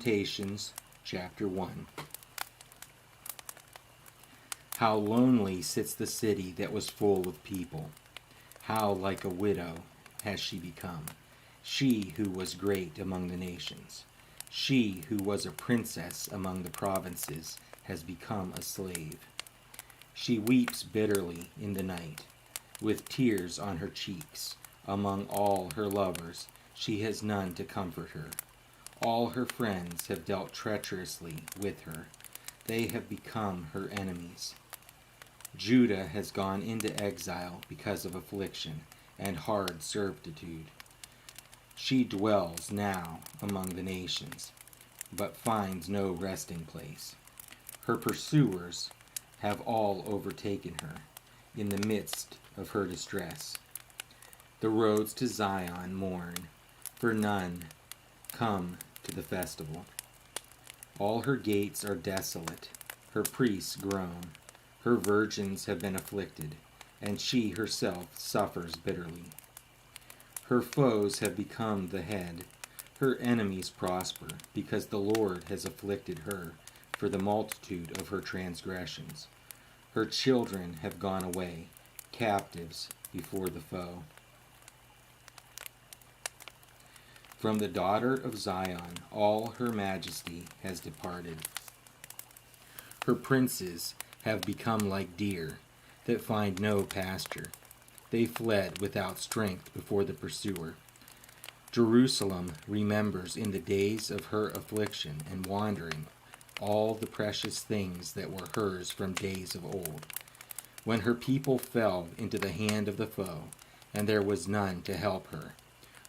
Lamentations chapter 1. How lonely sits the city that was full of people. How like a widow has she become, she who was great among the nations. She who was a princess among the provinces has become a slave. She weeps bitterly in the night, with tears on her cheeks. Among all her lovers, she has none to comfort her. All her friends have dealt treacherously with her. They have become her enemies. Judah has gone into exile because of affliction and hard servitude. She dwells now among the nations, but finds no resting place. Her pursuers have all overtaken her in the midst of her distress. The roads to Zion mourn, for none come to the festival. All her gates are desolate, her priests groan. Her virgins have been afflicted, and she herself suffers bitterly. Her foes have become the head. Her enemies prosper, because the Lord has afflicted her for the multitude of her transgressions. Her children have gone away, captives before the foe. From the daughter of Zion, all her majesty has departed. Her princes have become like deer that find no pasture. They fled without strength before the pursuer. Jerusalem remembers in the days of her affliction and wandering all the precious things that were hers from days of old, when her people fell into the hand of the foe, and there was none to help her.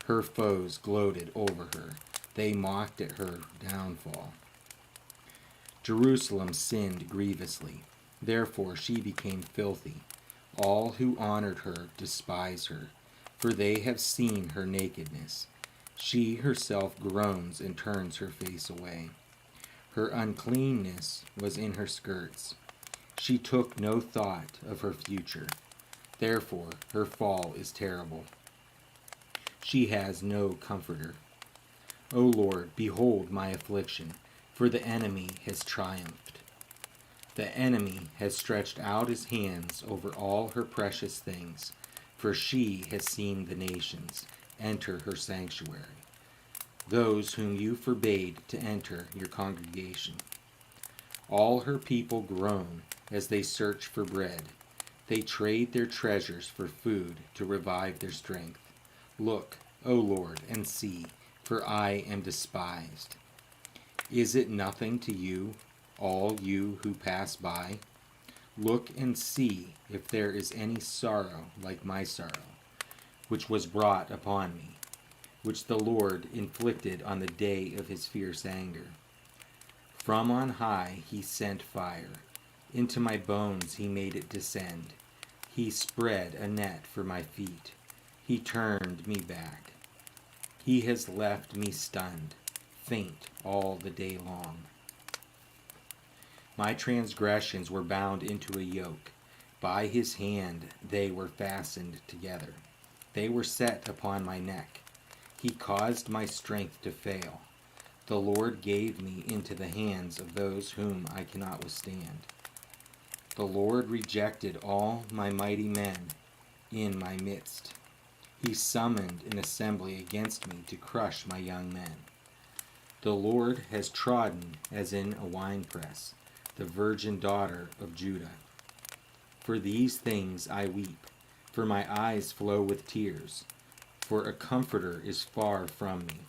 Her foes gloated over her. They mocked at her downfall. Jerusalem sinned grievously. Therefore she became filthy. All who honored her despise her, for they have seen her nakedness. She herself groans and turns her face away. Her uncleanness was in her skirts. She took no thought of her future. Therefore her fall is terrible. She has no comforter. O Lord, behold my affliction, for the enemy has triumphed. The enemy has stretched out his hands over all her precious things, for she has seen the nations enter her sanctuary, those whom you forbade to enter your congregation. All her people groan as they search for bread. They trade their treasures for food to revive their strength. Look, O Lord, and see, for I am despised. Is it nothing to you, all you who pass by? Look and see if there is any sorrow like my sorrow, which was brought upon me, which the Lord inflicted on the day of his fierce anger. From on high he sent fire. Into my bones he made it descend. He spread a net for my feet. He turned me back. He has left me stunned, faint all the day long. My transgressions were bound into a yoke. By his hand they were fastened together. They were set upon my neck. He caused my strength to fail. The Lord gave me into the hands of those whom I cannot withstand. The Lord rejected all my mighty men in my midst. He summoned an assembly against me to crush my young men. The Lord has trodden as in a winepress the virgin daughter of Judah. For these things I weep, for my eyes flow with tears, for a comforter is far from me,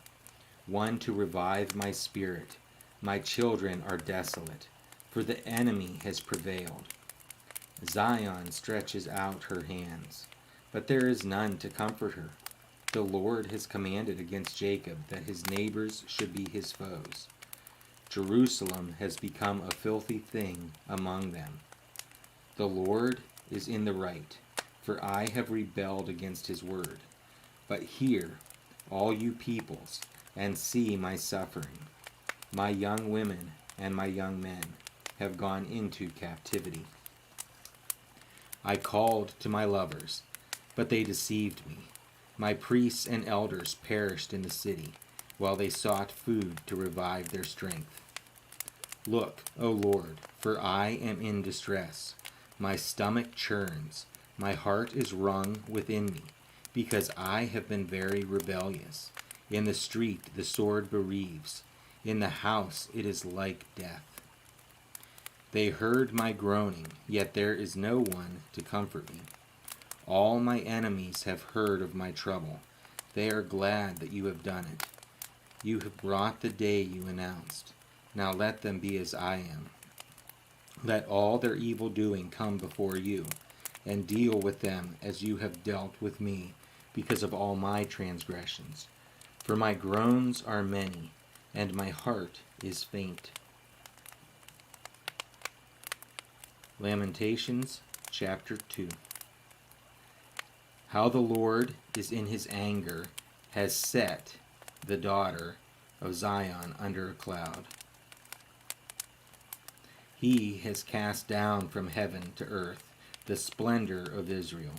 one to revive my spirit. My children are desolate, for the enemy has prevailed. Zion stretches out her hands, but there is none to comfort her. The Lord has commanded against Jacob that his neighbors should be his foes. Jerusalem has become a filthy thing among them. The Lord is in the right, for I have rebelled against his word. But hear, all you peoples, and see my suffering. My young women and my young men have gone into captivity. I called to my lovers, but they deceived me. My priests and elders perished in the city. while they sought food to revive their strength. Look, O Lord, for I am in distress. My stomach churns, my heart is wrung within me, because I have been very rebellious. In the street the sword bereaves, in the house it is like death. They heard my groaning, yet there is no one to comfort me. All my enemies have heard of my trouble. They are glad that you have done it. You have brought the day you announced. Now let them be as I am. Let all their evil doing come before you, and deal with them as you have dealt with me, because of all my transgressions. For my groans are many, and my heart is faint. Lamentations chapter 2. How the Lord is in his anger has set the daughter of Zion under a cloud. He has cast down from heaven to earth the splendor of Israel.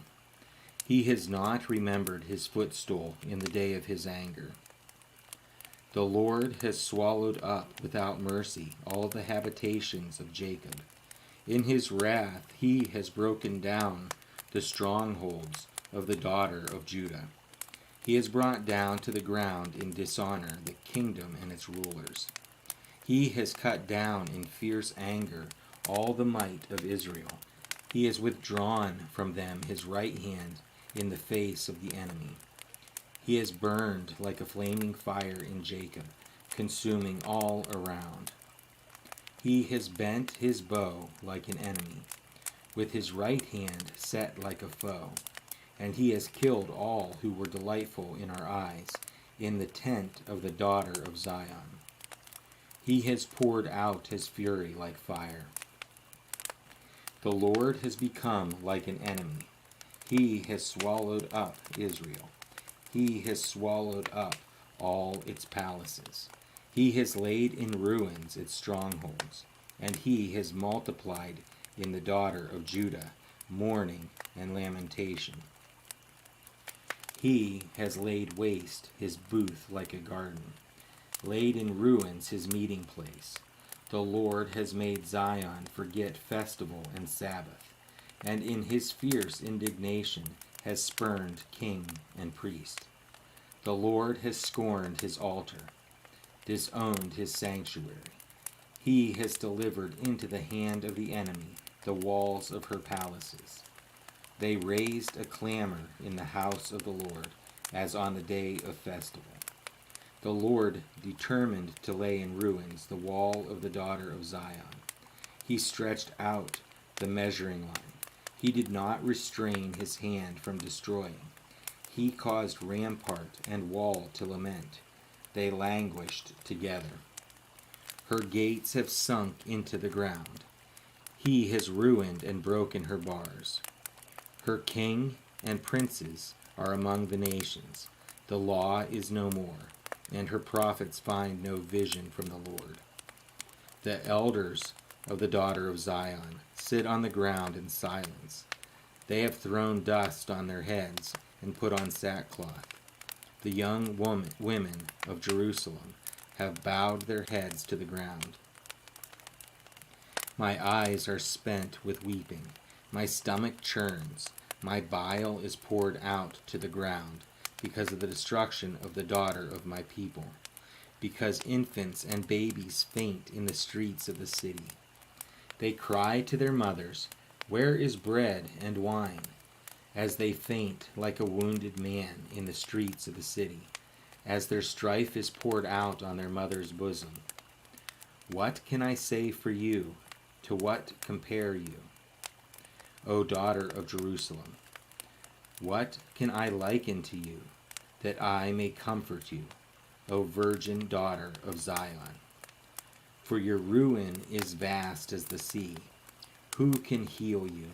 He has not remembered his footstool in the day of his anger. The Lord has swallowed up without mercy all the habitations of Jacob. In his wrath he has broken down the strongholds of the daughter of Judah. He has brought down to the ground in dishonor the kingdom and its rulers. He has cut down in fierce anger all the might of Israel. He has withdrawn from them his right hand in the face of the enemy. He has burned like a flaming fire in Jacob, consuming all around. He has bent his bow like an enemy, with his right hand set like a foe, and he has killed all who were delightful in our eyes in the tent of the daughter of Zion. He has poured out his fury like fire. The Lord has become like an enemy. He has swallowed up Israel. He has swallowed up all its palaces. He has laid in ruins its strongholds, and he has multiplied in the daughter of Judah mourning and lamentation. He has laid waste his booth like a garden, laid in ruins his meeting place. The Lord has made Zion forget festival and Sabbath, and in his fierce indignation has spurned king and priest. The Lord has scorned his altar, disowned his sanctuary. He has delivered into the hand of the enemy the walls of her palaces. They raised a clamor in the house of the Lord, as on the day of festival. The Lord determined to lay in ruins the wall of the daughter of Zion. He stretched out the measuring line. He did not restrain his hand from destroying. He caused rampart and wall to lament. They languished together. Her gates have sunk into the ground. He has ruined and broken her bars. Her king and princes are among the nations. The law is no more, and her prophets find no vision from the Lord. The elders of the daughter of Zion sit on the ground in silence. They have thrown dust on their heads and put on sackcloth. The young women of Jerusalem have bowed their heads to the ground. My eyes are spent with weeping. My stomach churns. My bile is poured out to the ground because of the destruction of the daughter of my people, because infants and babies faint in the streets of the city. They cry to their mothers, "Where is bread and wine?" as they faint like a wounded man in the streets of the city, as their strife is poured out on their mother's bosom. What can I say for you? To what compare you, O daughter of Jerusalem? What can I liken to you, that I may comfort you, O virgin daughter of Zion? For your ruin is vast as the sea. Who can heal you?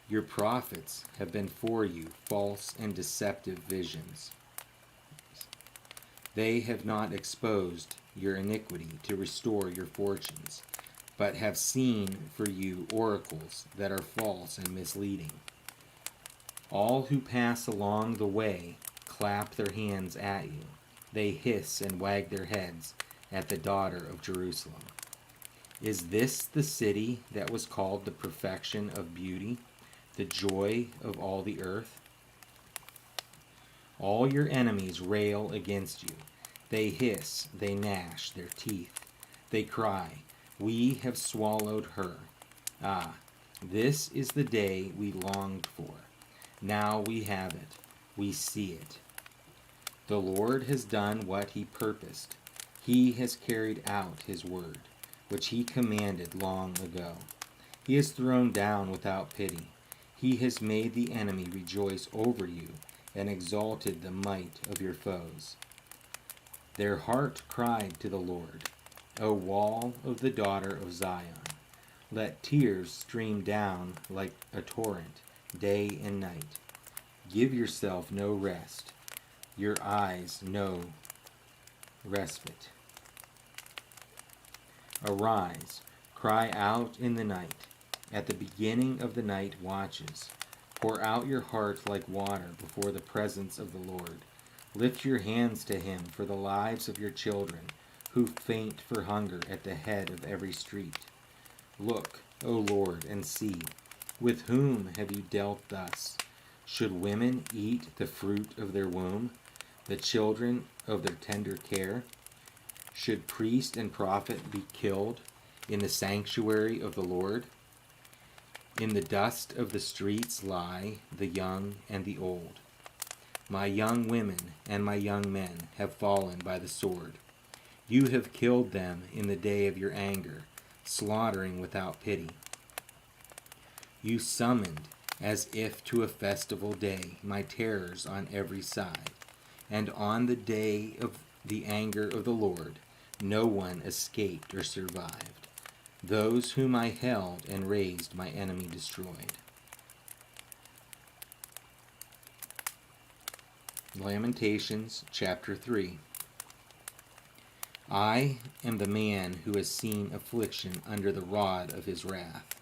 Your prophets have been for you false and deceptive visions. They have not exposed your iniquity to restore your fortunes, but have seen for you oracles that are false and misleading. All who pass along the way clap their hands at you. They hiss and wag their heads at the daughter of Jerusalem. Is this the city that was called the perfection of beauty, the joy of all the earth? All your enemies rail against you. They hiss, they gnash their teeth. They cry, "We have swallowed her." Ah, this is the day we longed for. Now we have it. We see it. The Lord has done what he purposed. He has carried out his word, which he commanded long ago. He has thrown down without pity. He has made the enemy rejoice over you and exalted the might of your foes. Their heart cried to the Lord, O wall of the daughter of Zion. Let tears stream down like a torrent, day and night. Give yourself no rest, your eyes no respite. Arise, cry out in the night, at the beginning of the night watches. Pour out your heart like water before the presence of the Lord. Lift your hands to him for the lives of your children, who faint for hunger at the head of every street. Look, O Lord, and see, with whom have you dealt thus? Should women eat the fruit of their womb, the children of their tender care? Should priest and prophet be killed in the sanctuary of the Lord? In the dust of the streets lie the young and the old. My young women and my young men have fallen by the sword. You have killed them in the day of your anger, slaughtering without pity. You summoned, as if to a festival day, my terrors on every side. And on the day of the anger of the Lord, no one escaped or survived. Those whom I held and raised my enemy destroyed. Lamentations chapter 3. I am the man who has seen affliction under the rod of his wrath.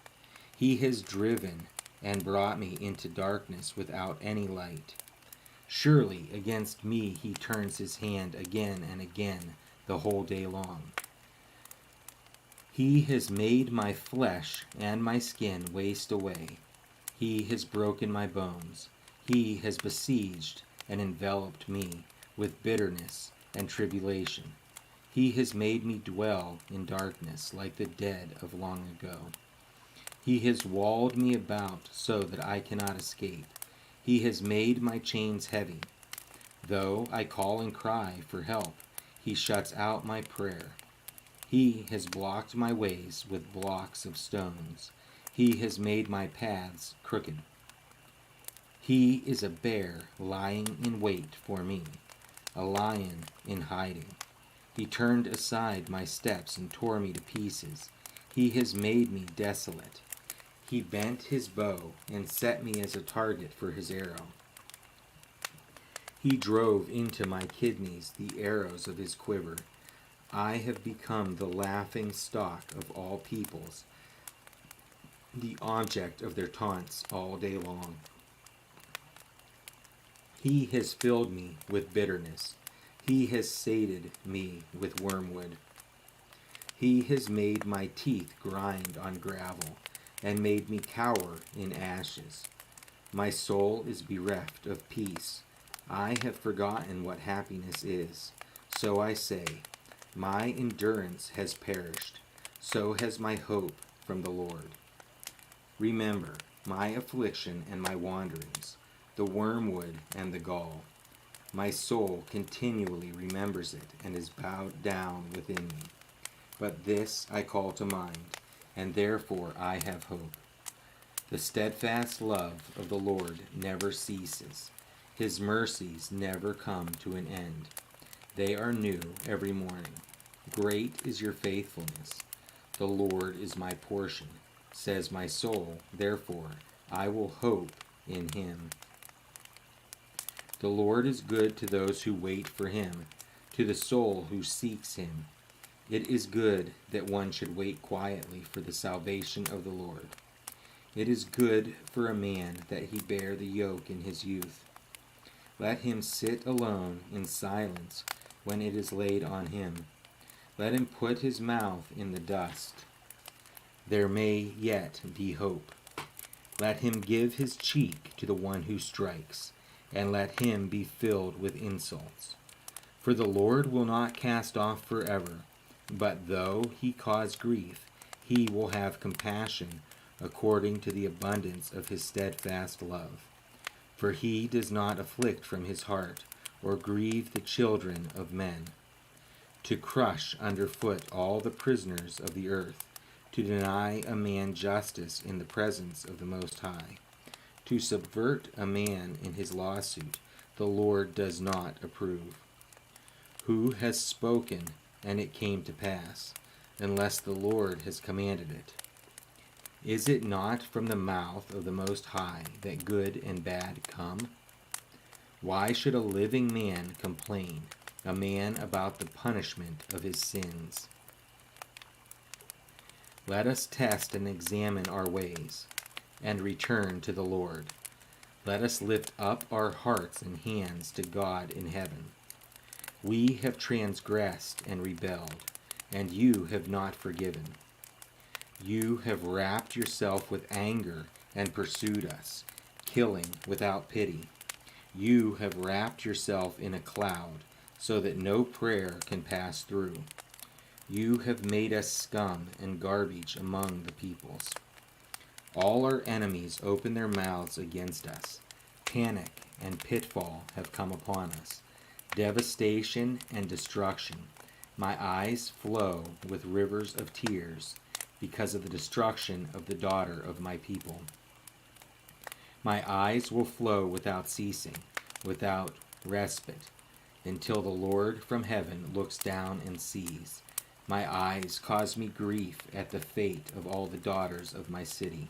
He has driven and brought me into darkness without any light. Surely against me he turns his hand again and again the whole day long. He has made my flesh and my skin waste away. He has broken my bones. He has besieged and enveloped me with bitterness and tribulation. He has made me dwell in darkness like the dead of long ago. He has walled me about so that I cannot escape. He has made my chains heavy. Though I call and cry for help, he shuts out my prayer. He has blocked my ways with blocks of stones. He has made my paths crooked. He is a bear lying in wait for me, a lion in hiding. He turned aside my steps and tore me to pieces. He has made me desolate. He bent his bow and set me as a target for his arrow. He drove into my kidneys the arrows of his quiver. I have become the laughing stock of all peoples, the object of their taunts all day long. He has filled me with bitterness. He has sated me with wormwood. He has made my teeth grind on gravel and made me cower in ashes. My soul is bereft of peace. I have forgotten what happiness is. So I say, my endurance has perished. So has my hope from the Lord. Remember my affliction and my wanderings, the wormwood and the gall. My soul continually remembers it and is bowed down within me. But this I call to mind, and therefore I have hope. The steadfast love of the Lord never ceases. His mercies never come to an end. They are new every morning. Great is your faithfulness. The Lord is my portion, says my soul. Therefore I will hope in him. The Lord is good to those who wait for him, to the soul who seeks him. It is good that one should wait quietly for the salvation of the Lord. It is good for a man that he bear the yoke in his youth. Let him sit alone in silence when it is laid on him. Let him put his mouth in the dust. There may yet be hope. Let him give his cheek to the one who strikes, and let him be filled with insults. For the Lord will not cast off forever, but though he cause grief, he will have compassion according to the abundance of his steadfast love. For he does not afflict from his heart, or grieve the children of men. To crush underfoot all the prisoners of the earth, to deny a man justice in the presence of the Most High, to subvert a man in his lawsuit, the Lord does not approve. Who has spoken, and it came to pass, unless the Lord has commanded it? Is it not from the mouth of the Most High that good and bad come? Why should a living man complain, a man about the punishment of his sins? Let us test and examine our ways, and return to the Lord. Let us lift up our hearts and hands to God in heaven. We have transgressed and rebelled, and you have not forgiven. You have wrapped yourself with anger and pursued us, killing without pity. You have wrapped yourself in a cloud, so that no prayer can pass through. You have made us scum and garbage among the peoples. All our enemies open their mouths against us. Panic and pitfall have come upon us, devastation and destruction. My eyes flow with rivers of tears because of the destruction of the daughter of my people. My eyes will flow without ceasing, without respite, until the Lord from heaven looks down and sees. My eyes cause me grief at the fate of all the daughters of my city.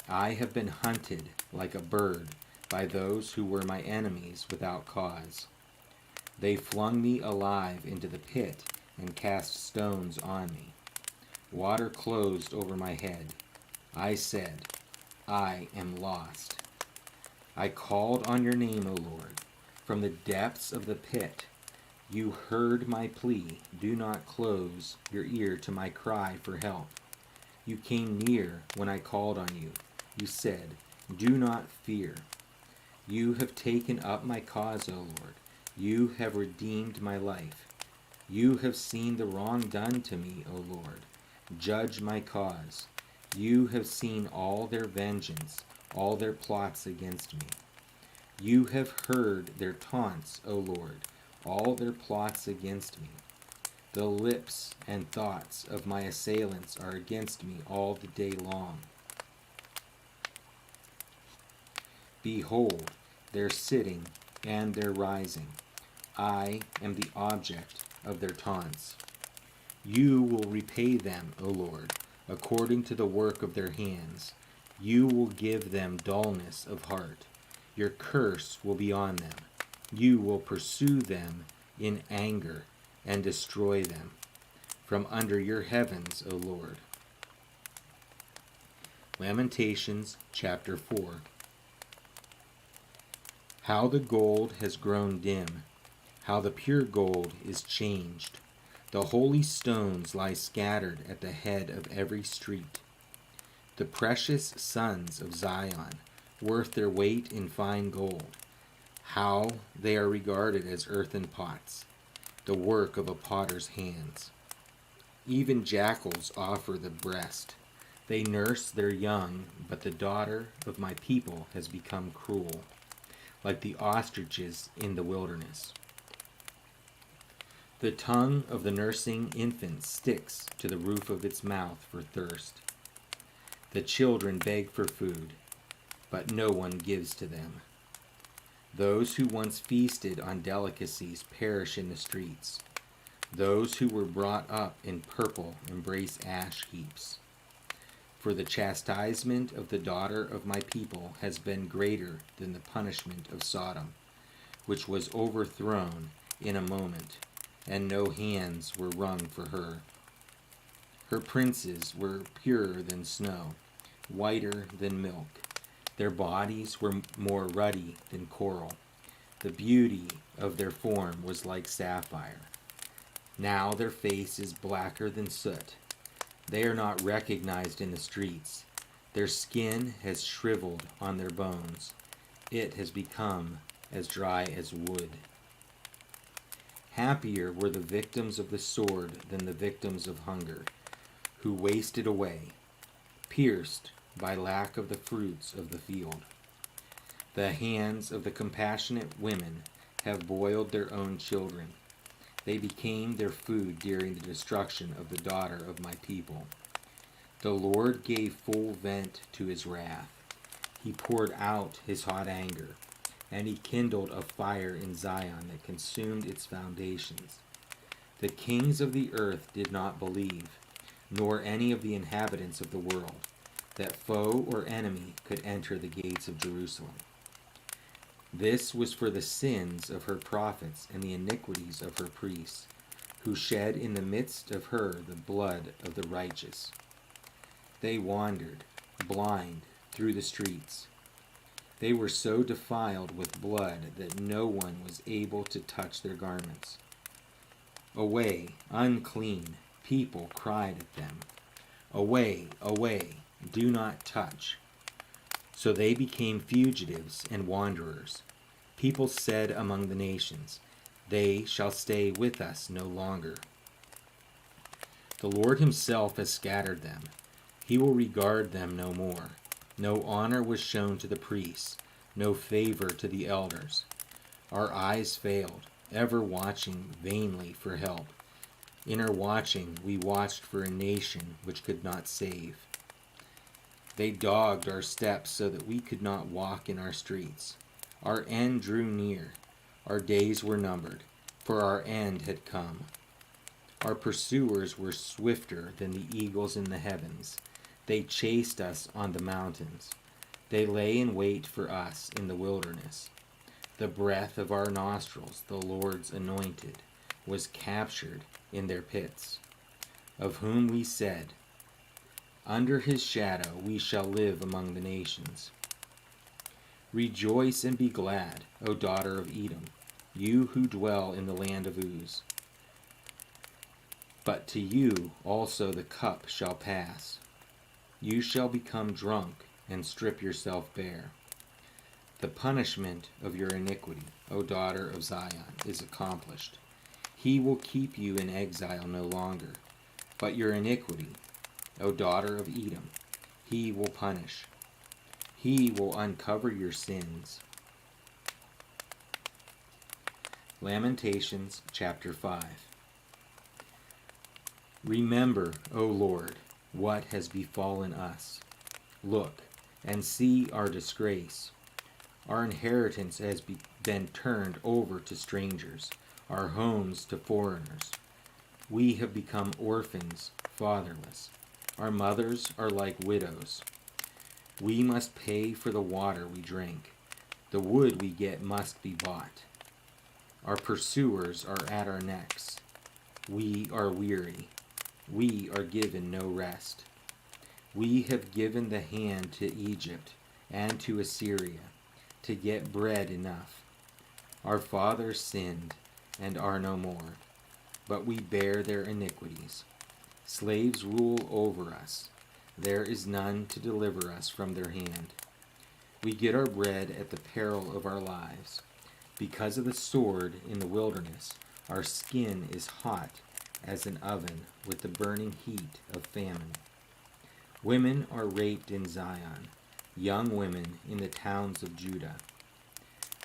I have been hunted like a bird by those who were my enemies without cause. They flung me alive into the pit and cast stones on me. Water closed over my head. I said, I am lost. I called on your name, O Lord, from the depths of the pit. You heard my plea. Do not close your ear to my cry for help. You came near when I called on you. You said, do not fear. You have taken up my cause, O Lord. You have redeemed my life. You have seen the wrong done to me, O Lord. Judge my cause. You have seen all their vengeance, all their plots against me. You have heard their taunts, O Lord, all their plots against me. The lips and thoughts of my assailants are against me all the day long. Behold, their sitting and their rising. I am the object of their taunts. You will repay them, O Lord, according to the work of their hands. You will give them dullness of heart. Your curse will be on them. You will pursue them in anger and destroy them from under your heavens, O Lord. Lamentations chapter 4. How the gold has grown dim, how the pure gold is changed. The holy stones lie scattered at the head of every street. The precious sons of Zion, worth their weight in fine gold. How they are regarded as earthen pots, the work of a potter's hands. Even jackals offer the breast. They nurse their young, but the daughter of my people has become cruel, like the ostriches in the wilderness. The tongue of the nursing infant sticks to the roof of its mouth for thirst. The children beg for food, but no one gives to them. Those who once feasted on delicacies perish in the streets. Those who were brought up in purple embrace ash heaps. For the chastisement of the daughter of my people has been greater than the punishment of Sodom, which was overthrown in a moment, and no hands were wrung for her. Her princes were purer than snow, whiter than milk. Their bodies were more ruddy than coral. The beauty of their form was like sapphire. Now their face is blacker than soot. They are not recognized in the streets. Their skin has shriveled on their bones. It has become as dry as wood. Happier were the victims of the sword than the victims of hunger, who wasted away, pierced by lack of the fruits of the field. The hands of the compassionate women have boiled their own children. They became their food during the destruction of the daughter of my people. The Lord gave full vent to his wrath. He poured out his hot anger, and he kindled a fire in Zion that consumed its foundations. The kings of the earth did not believe, nor any of the inhabitants of the world, that foe or enemy could enter the gates of Jerusalem. This was for the sins of her prophets and the iniquities of her priests, who shed in the midst of her the blood of the righteous. They wandered, blind, through the streets. They were so defiled with blood that no one was able to touch their garments. Away, unclean, people cried at them. Away, away, do not touch. So they became fugitives and wanderers. People said among the nations, they shall stay with us no longer. The Lord himself has scattered them. He will regard them no more. No honor was shown to the priests, no favor to the elders. Our eyes failed, ever watching vainly for help. In our watching, we watched for a nation which could not save. They dogged our steps so that we could not walk in our streets. Our end drew near. Our days were numbered, for our end had come. Our pursuers were swifter than the eagles in the heavens. They chased us on the mountains. They lay in wait for us in the wilderness. The breath of our nostrils, the Lord's anointed, was captured in their pits, of whom we said, under his shadow we shall live among the nations. Rejoice and be glad, O daughter of Edom, you who dwell in the land of Uz. But to you also the cup shall pass. You shall become drunk and strip yourself bare. The punishment of your iniquity, O daughter of Zion, is accomplished. He will keep you in exile no longer. But your iniquity, O daughter of Edom, he will punish. He will uncover your sins. Lamentations chapter 5. Remember, O Lord, what has befallen us. Look and see our disgrace. Our inheritance has been turned over to strangers, our homes to foreigners. We have become orphans, fatherless. Our mothers are like widows. We must pay for the water we drink. The wood we get must be bought. Our pursuers are at our necks. We are weary. We are given no rest. We have given the hand to Egypt and to Assyria to get bread enough. Our fathers sinned and are no more, but we bear their iniquities. Slaves rule over us. There is none to deliver us from their hand. We get our bread at the peril of our lives. Because of the sword in the wilderness, our skin is hot as an oven with the burning heat of famine. Women are raped in Zion, young women in the towns of Judah.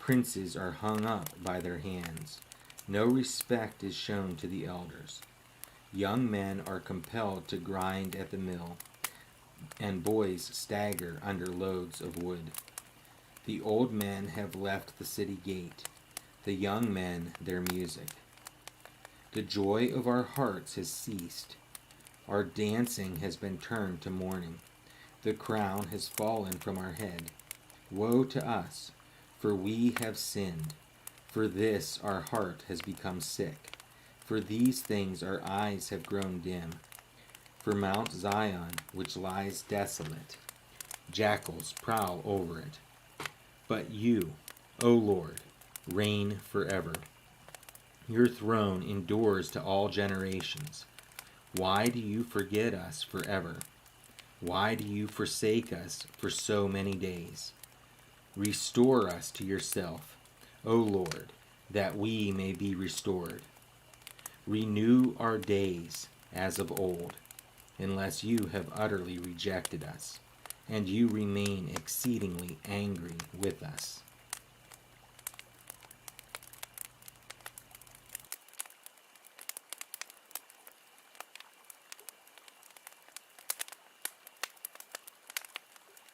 Princes are hung up by their hands. No respect is shown to the elders. Young men are compelled to grind at the mill, and boys stagger under loads of wood. The old men have left the city gate, the young men their music. The joy of our hearts has ceased. Our dancing has been turned to mourning. The crown has fallen from our head. Woe to us, for we have sinned. For this our heart has become sick. For these things our eyes have grown dim. For Mount Zion, which lies desolate, jackals prowl over it. But you, O Lord, reign forever. Your throne endures to all generations. Why do you forget us forever? Why do you forsake us for so many days? Restore us to yourself, O Lord, that we may be restored. Renew our days as of old, unless you have utterly rejected us, and you remain exceedingly angry with us.